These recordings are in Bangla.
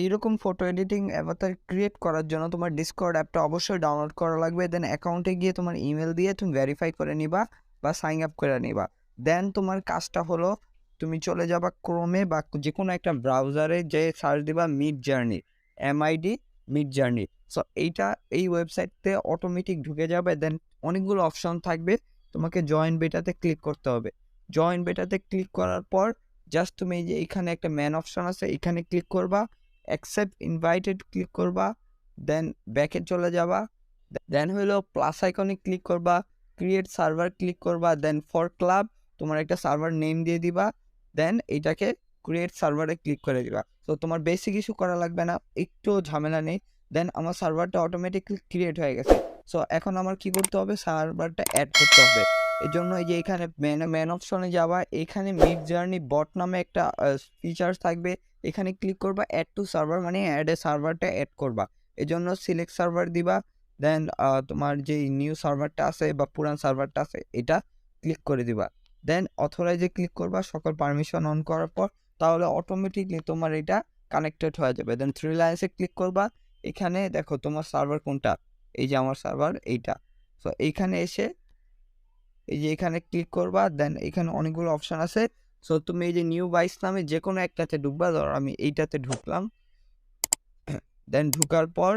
এইরকম ফটো এডিটিং অ্যাভাতার ক্রিয়েট করার জন্য তোমার ডিসকর্ড অ্যাপটা অবশ্যই ডাউনলোড করা লাগবে। দেন অ্যাকাউন্টে গিয়ে তোমার ইমেল দিয়ে তুমি ভেরিফাই করে নিবা বা সাইন আপ করে নিবা। দেন তোমার কাজটা হলো তুমি চলে যাবা ক্রোমে বা যে কোনো একটা ব্রাউজারে, যে সার্চ দিবা Midjourney, MID, Midjourney। সো এই ওয়েবসাইটতে অটোমেটিক ঢুকে যাবে। দেন অনেকগুলো অপশন থাকবে, তোমাকে জয়েন বেটাতে ক্লিক করতে হবে। জয়েন বেটাতে ক্লিক করার পর জাস্ট তুমি এই যে এখানে একটা ম্যান অপশন আছে, এখানে ক্লিক করবা, অ্যাকসেপ্ট ইনভাইটেড ক্লিক করবা, দেন ব্যাকে চলে যাবা। দেন হলো প্লাস আইকনে ক্লিক করবা, ক্রিয়েট সার্ভার ক্লিক করবা, দেন ফর ক্লাব তোমার একটা সার্ভার নেম দিয়ে দিবা, দেন এটাকে ক্রিয়েট সার্ভারে ক্লিক করে দিবা। তো তোমার বেশি কিছু করা লাগবে না, একটু ঝামেলা নেই। দেন আমার সার্ভারটা অটোমেটিকলি ক্রিয়েট হয়ে গেছে। সো এখন আমার কি করতে হবে, সার্ভারটা অ্যাড করতে হবে। এই জন্য এই যে এখানে ম্যান অপশনে যাবা, এখানে মিড জার্নি বট নামে একটা ফিচার্স থাকবে, এখানে ক্লিক করবা, অ্যাড টু সার্ভার মানে অ্যাড এ সার্ভারটা অ্যাড করবা। এই জন্য সিলেক্ট সার্ভার দিবা। দেন তোমার যে নিউ সার্ভারটা আছে বা পুরান সার্ভারটা আছে এটা ক্লিক করে দিবা। দেন অথরাইজে ক্লিক করবা সকল পারমিশন অন করার পর, তাহলে অটোমেটিকলি তোমার এটা কানেক্টেড হয়ে যাবে। দেন থ্রি লাইন্সে ক্লিক করবা, এখানে দেখো তোমার সার্ভার কোনটা, এই যে আমার সার্ভার এইটা। সো এইখানে এসে এই যে এখানে ক্লিক করবা, দেন এখানে অনেকগুলো অপশন আছে। সো তুমি এই যে নিউ বাইস নামে যে কোনো একটাতে ঢুকবা, ধরো আমি এইটাতে ঢুকলাম। দেন ঢুকার পর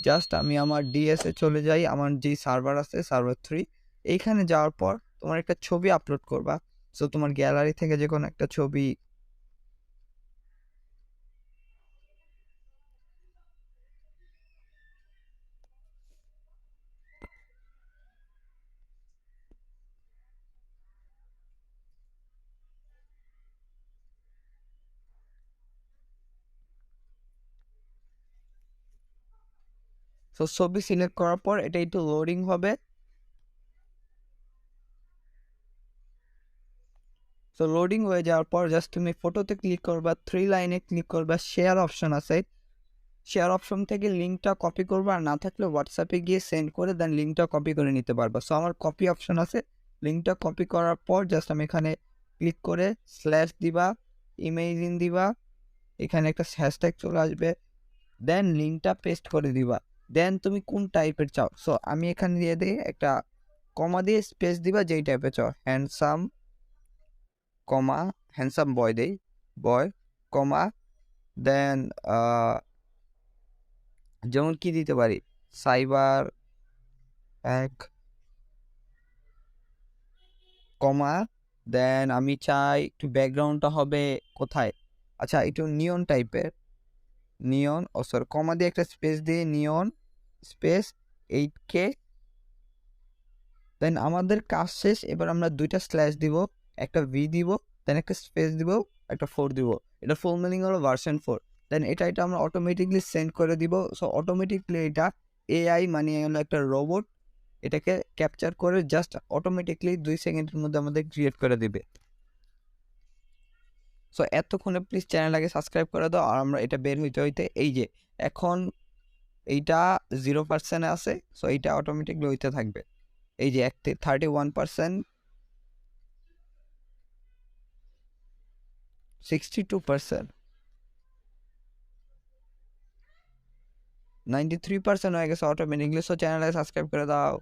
জাস্ট আমি আমার ডিএসে চলে যাই, আমার যে সার্ভার আছে সার্ভার 3, এইখানে যাওয়ার পর তোমার একটা ছবি আপলোড করবা। সো তোমার গ্যালারি থেকে যে কোনো একটা ছবি, সো ছবি সিলেক্ট করার পর এটা একটু লোডিং হবে। সো লোডিং হয়ে যাওয়ার পর জাস্ট তুমি ফটোতে ক্লিক করবা, থ্রি লাইনে ক্লিক করবা, শেয়ার অপশন আছে, শেয়ার অপশন থেকে লিঙ্কটা কপি করবা, আর না থাকলে হোয়াটসঅ্যাপে গিয়ে সেন্ড করে দেন লিঙ্কটা কপি করে নিতে পারবা। সো আমার কপি অপশন আছে, লিঙ্কটা কপি করার পর জাস্ট আমি এখানে ক্লিক করে স্ল্যাশ দিবা, ইমেজিন দিবা, এখানে একটা হ্যাশট্যাগ চলে আসবে, দেন লিঙ্কটা পেস্ট করে দিবা। দেন তুমি কোন টাইপের চাও, সো আমি এখানে দিয়ে দিই একটা কমা দিয়ে স্পেস দিবা যেই টাইপের চাও, হ্যান্ডসাম কমা, হ্যান্ডসাম বয় দেই, বয় কমা, দেন যেমন কি দিতে পারি, সাইবার এক কমা, দেন আমি চাই একটু ব্যাকগ্রাউন্ডটা হবে কোথায়, আচ্ছা একটু নিয়ন টাইপের, নিয়ন, ও সরি কমা দিয়ে একটা স্পেস দিয়ে নিয়ন স্পেস 8K। দেন আমাদের কাজ শেষ, এবার আমরা দুইটা স্ল্যাশ দিব, একটা ভি দিব, দেন একটা স্পেস দিব, একটা 4 দিব। এটা ফুল মিনিং হলো ভার্সন 4। দেন এটা আমরা অটোমেটিকলি সেন্ড করে দিব। সো অটোমেটিকলি এটা এআই মানে হলো একটা রোবট, এটাকে ক্যাপচার করে জাস্ট অটোমেটিকলি 2 সেকেন্ডের মধ্যে আমাদের ক্রিয়েট করে দিবে। সো এতক্ষণে প্লিজ চ্যানেলটাকে সাবস্ক্রাইব করে দাও। আর আমরা এটা বের হইতে হইতে এই যে এখন এইটা 0% আছে, সো এইটা অটোমেটিকলি হইতে থাকবে। এই যে 31%, 62%, 93% হয়ে গেছে অটোমেটিকলি। সো চ্যানেলটাকে সাবস্ক্রাইব করে দাও।